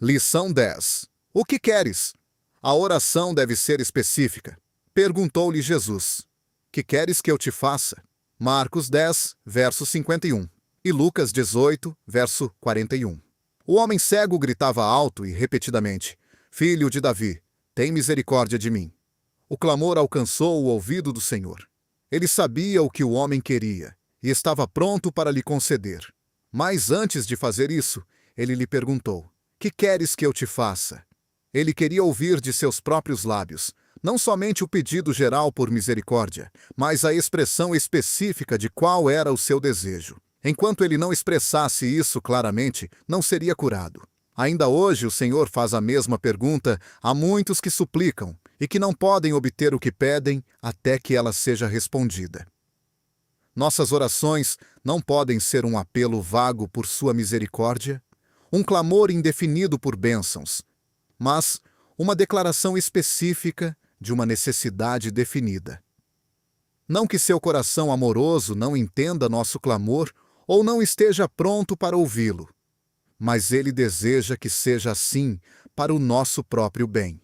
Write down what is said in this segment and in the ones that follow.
Lição 10. O que queres? A oração deve ser específica. Perguntou-lhe Jesus: Que queres que eu te faça? Marcos 10, verso 51. E Lucas 18, verso 41. O homem cego gritava alto e repetidamente: Filho de Davi, tem misericórdia de mim. O clamor alcançou o ouvido do Senhor. Ele sabia o que o homem queria e estava pronto para lhe conceder. Mas antes de fazer isso, ele lhe perguntou: Que queres que eu te faça? Ele queria ouvir de seus próprios lábios, não somente o pedido geral por misericórdia, mas a expressão específica de qual era o seu desejo. Enquanto ele não expressasse isso claramente, não seria curado. Ainda hoje o Senhor faz a mesma pergunta a muitos que suplicam e que não podem obter o que pedem até que ela seja respondida. Nossas orações não podem ser um apelo vago por sua misericórdia, um clamor indefinido por bênçãos, mas uma declaração específica de uma necessidade definida. Não que seu coração amoroso não entenda nosso clamor ou não esteja pronto para ouvi-lo, mas ele deseja que seja assim para o nosso próprio bem.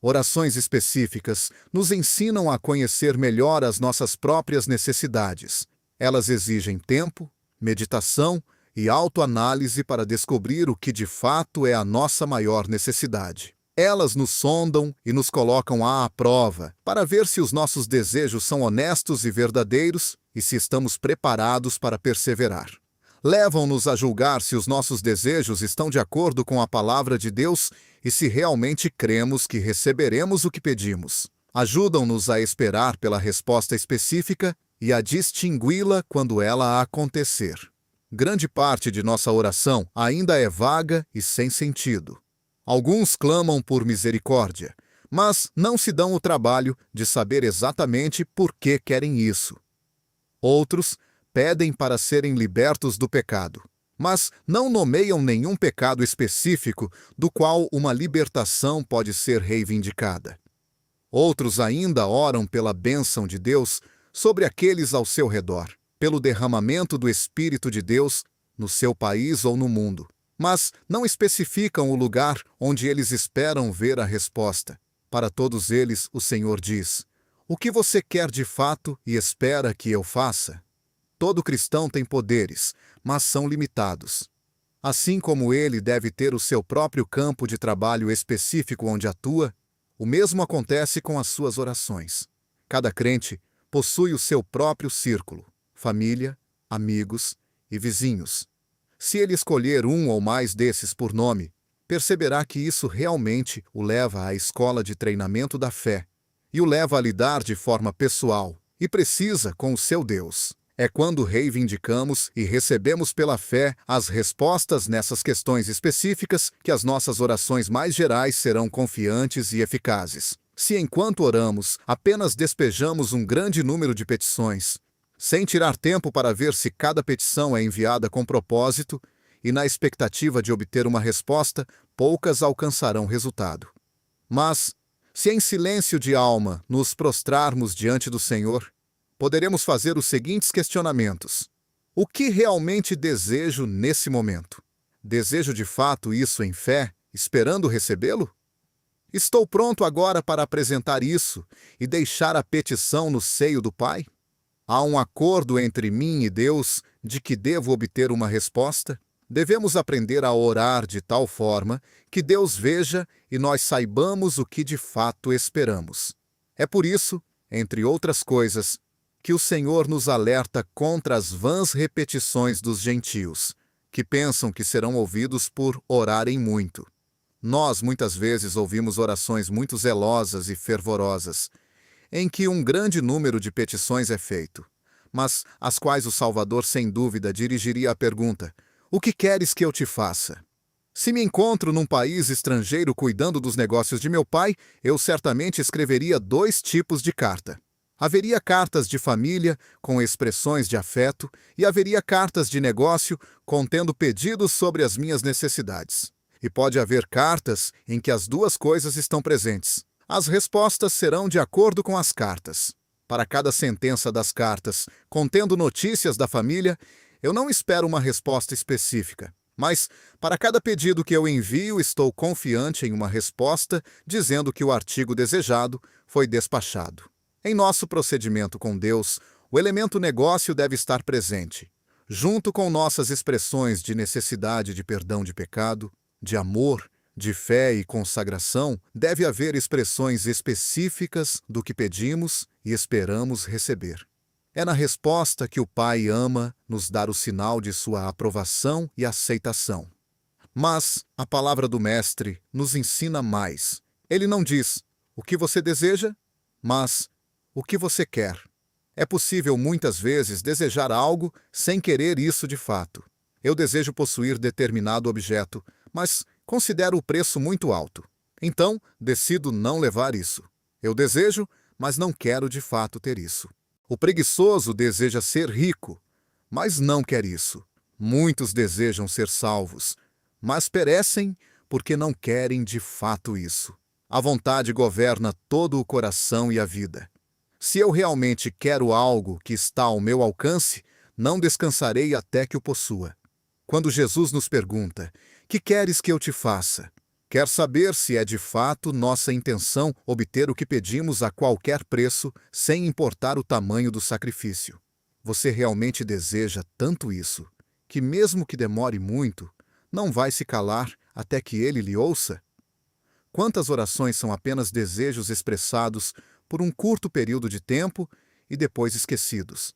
Orações específicas nos ensinam a conhecer melhor as nossas próprias necessidades. Elas exigem tempo, meditação e autoanálise para descobrir o que de fato é a nossa maior necessidade. Elas nos sondam e nos colocam à prova para ver se os nossos desejos são honestos e verdadeiros e se estamos preparados para perseverar. Levam-nos a julgar se os nossos desejos estão de acordo com a palavra de Deus e se realmente cremos que receberemos o que pedimos. Ajudam-nos a esperar pela resposta específica e a distingui-la quando ela acontecer. Grande parte de nossa oração ainda é vaga e sem sentido. Alguns clamam por misericórdia, mas não se dão o trabalho de saber exatamente por que querem isso. Outros pedem para serem libertos do pecado, mas não nomeiam nenhum pecado específico do qual uma libertação pode ser reivindicada. Outros ainda oram pela bênção de Deus sobre aqueles ao seu redor, pelo derramamento do Espírito de Deus no seu país ou no mundo, mas não especificam o lugar onde eles esperam ver a resposta. Para todos eles, o Senhor diz: O que você quer de fato e espera que eu faça? Todo cristão tem poderes, mas são limitados. Assim como ele deve ter o seu próprio campo de trabalho específico onde atua, o mesmo acontece com as suas orações. Cada crente possui o seu próprio círculo, família, amigos e vizinhos. Se ele escolher um ou mais desses por nome, perceberá que isso realmente o leva à escola de treinamento da fé e o leva a lidar de forma pessoal e precisa com o seu Deus. É quando reivindicamos e recebemos pela fé as respostas nessas questões específicas que as nossas orações mais gerais serão confiantes e eficazes. Se enquanto oramos apenas despejamos um grande número de petições, sem tirar tempo para ver se cada petição é enviada com propósito e na expectativa de obter uma resposta, poucas alcançarão resultado. Mas, se em silêncio de alma nos prostrarmos diante do Senhor, poderemos fazer os seguintes questionamentos. O que realmente desejo nesse momento? Desejo de fato isso em fé, esperando recebê-lo? Estou pronto agora para apresentar isso e deixar a petição no seio do Pai? Há um acordo entre mim e Deus de que devo obter uma resposta? Devemos aprender a orar de tal forma que Deus veja e nós saibamos o que de fato esperamos. É por isso, entre outras coisas, que o Senhor nos alerta contra as vãs repetições dos gentios, que pensam que serão ouvidos por orarem muito. Nós, muitas vezes, ouvimos orações muito zelosas e fervorosas, em que um grande número de petições é feito, mas às quais o Salvador, sem dúvida, dirigiria a pergunta: O que queres que eu te faça? Se me encontro num país estrangeiro cuidando dos negócios de meu pai, eu certamente escreveria 2 tipos de carta. Haveria cartas de família, com expressões de afeto, e haveria cartas de negócio, contendo pedidos sobre as minhas necessidades. E pode haver cartas em que as 2 coisas estão presentes. As respostas serão de acordo com as cartas. Para cada sentença das cartas, contendo notícias da família, eu não espero uma resposta específica, Mas, para cada pedido que eu envio, estou confiante em uma resposta dizendo que o artigo desejado foi despachado. Em nosso procedimento com Deus, o elemento negócio deve estar presente, junto com nossas expressões de necessidade de perdão de pecado, de amor, de fé e consagração, deve haver expressões específicas do que pedimos e esperamos receber. É na resposta que o Pai ama nos dar o sinal de sua aprovação e aceitação. Mas a palavra do Mestre nos ensina mais. Ele não diz o que você deseja, mas o que você quer. É possível muitas vezes desejar algo sem querer isso de fato. Eu desejo possuir determinado objeto, mas considero o preço muito alto. Então, decido não levar isso. Eu desejo, mas não quero de fato ter isso. O preguiçoso deseja ser rico, mas não quer isso. Muitos desejam ser salvos, mas perecem porque não querem de fato isso. A vontade governa todo o coração e a vida. Se eu realmente quero algo que está ao meu alcance, não descansarei até que o possua. Quando Jesus nos pergunta: "Que queres que eu te faça?", quer saber se é de fato nossa intenção obter o que pedimos a qualquer preço, sem importar o tamanho do sacrifício. Você realmente deseja tanto isso, que mesmo que demore muito, não vai se calar até que ele lhe ouça? Quantas orações são apenas desejos expressados por um curto período de tempo e depois esquecidos?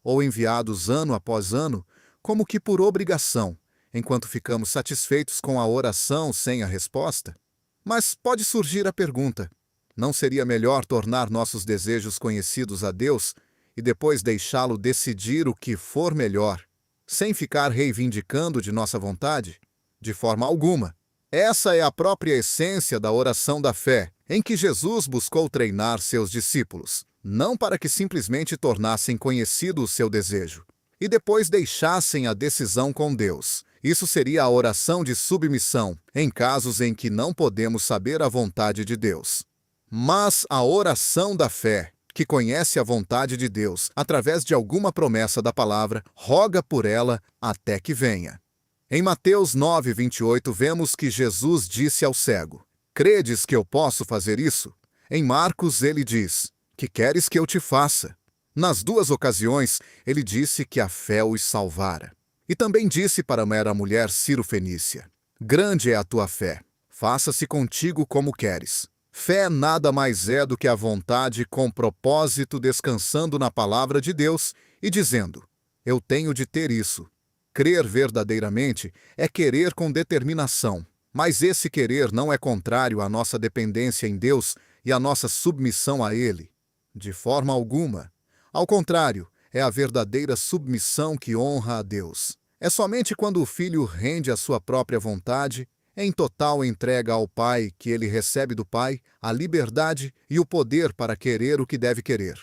Ou enviados ano após ano, como que por obrigação, enquanto ficamos satisfeitos com a oração sem a resposta? Mas pode surgir a pergunta: não seria melhor tornar nossos desejos conhecidos a Deus e depois deixá-lo decidir o que for melhor, sem ficar reivindicando de nossa vontade? De forma alguma. Essa é a própria essência da oração da fé, em que Jesus buscou treinar seus discípulos, não para que simplesmente tornassem conhecido o seu desejo e depois deixassem a decisão com Deus. Isso seria a oração de submissão, em casos em que não podemos saber a vontade de Deus. Mas a oração da fé, que conhece a vontade de Deus através de alguma promessa da palavra, roga por ela até que venha. Em Mateus 9:28, vemos que Jesus disse ao cego: "Credes que eu posso fazer isso?" Em Marcos, ele diz: "Que queres que eu te faça?" Nas duas ocasiões, ele disse que a fé os salvara. E também disse para a mulher Ciro-fenícia: "Grande é a tua fé, faça-se contigo como queres." Fé nada mais é do que a vontade com propósito descansando na palavra de Deus e dizendo: "Eu tenho de ter isso." Crer verdadeiramente é querer com determinação, mas esse querer não é contrário à nossa dependência em Deus e à nossa submissão a Ele. De forma alguma. Ao contrário, é a verdadeira submissão que honra a Deus. É somente quando o filho rende a sua própria vontade, em total entrega ao Pai, que ele recebe do Pai a liberdade e o poder para querer o que deve querer.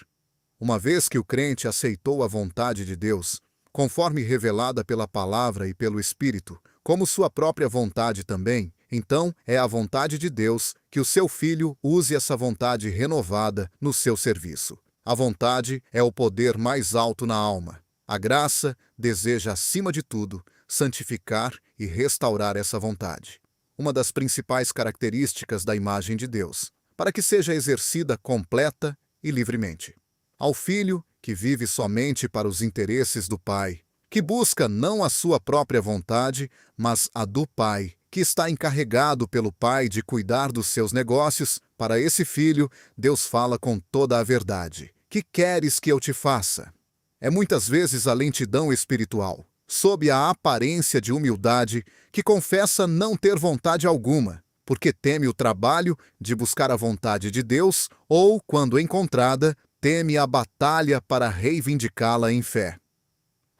Uma vez que o crente aceitou a vontade de Deus, conforme revelada pela palavra e pelo Espírito, como sua própria vontade também, então é a vontade de Deus que o seu filho use essa vontade renovada no seu serviço. A vontade é o poder mais alto na alma. A graça deseja, acima de tudo, santificar e restaurar essa vontade. Uma das principais características da imagem de Deus, para que seja exercida completa e livremente. Ao filho, que vive somente para os interesses do Pai, que busca não a sua própria vontade, mas a do Pai, que está encarregado pelo Pai de cuidar dos seus negócios, para esse filho, Deus fala com toda a verdade. Que queres que eu te faça? É muitas vezes a lentidão espiritual, sob a aparência de humildade, que confessa não ter vontade alguma, porque teme o trabalho de buscar a vontade de Deus ou, quando encontrada, teme a batalha para reivindicá-la em fé.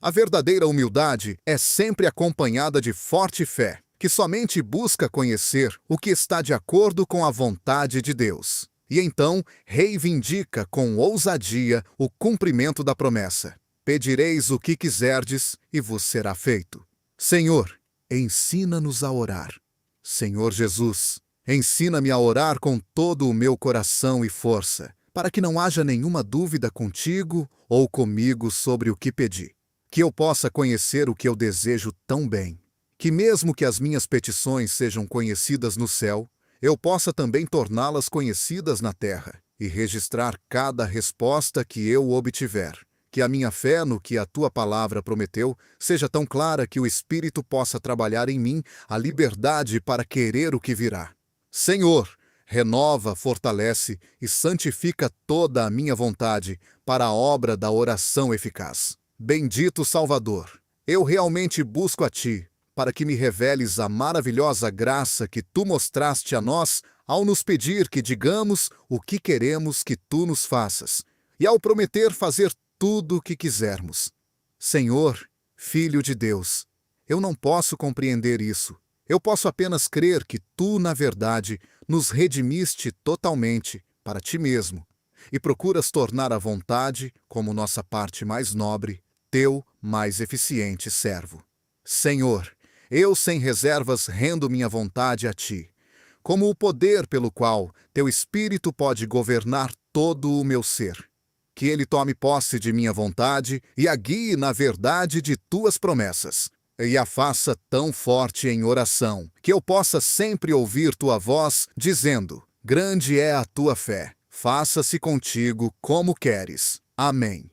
A verdadeira humildade é sempre acompanhada de forte fé, que somente busca conhecer o que está de acordo com a vontade de Deus, e então reivindica com ousadia o cumprimento da promessa. Pedireis o que quiserdes e vos será feito. Senhor, ensina-nos a orar. Senhor Jesus, ensina-me a orar com todo o meu coração e força, para que não haja nenhuma dúvida contigo ou comigo sobre o que pedi. Que eu possa conhecer o que eu desejo tão bem. que mesmo que as minhas petições sejam conhecidas no céu, eu possa também torná-las conhecidas na terra e registrar cada resposta que eu obtiver. Que a minha fé no que a tua palavra prometeu seja tão clara que o Espírito possa trabalhar em mim a liberdade para querer o que virá. Senhor, renova, fortalece e santifica toda a minha vontade para a obra da oração eficaz. Bendito Salvador, eu realmente busco a Ti, para que me reveles a maravilhosa graça que Tu mostraste a nós ao nos pedir que digamos o que queremos que Tu nos faças, e ao prometer fazer tudo o que quisermos. Senhor, Filho de Deus, eu não posso compreender isso. Eu posso apenas crer que Tu, na verdade, nos redimiste totalmente para Ti mesmo e procuras tornar a vontade, como nossa parte mais nobre, Teu mais eficiente servo. Senhor, eu sem reservas rendo minha vontade a Ti, como o poder pelo qual Teu Espírito pode governar todo o meu ser. Que Ele tome posse de minha vontade e a guie na verdade de Tuas promessas, e a faça tão forte em oração, que eu possa sempre ouvir Tua voz, dizendo: grande é a Tua fé, faça-se contigo como queres. Amém.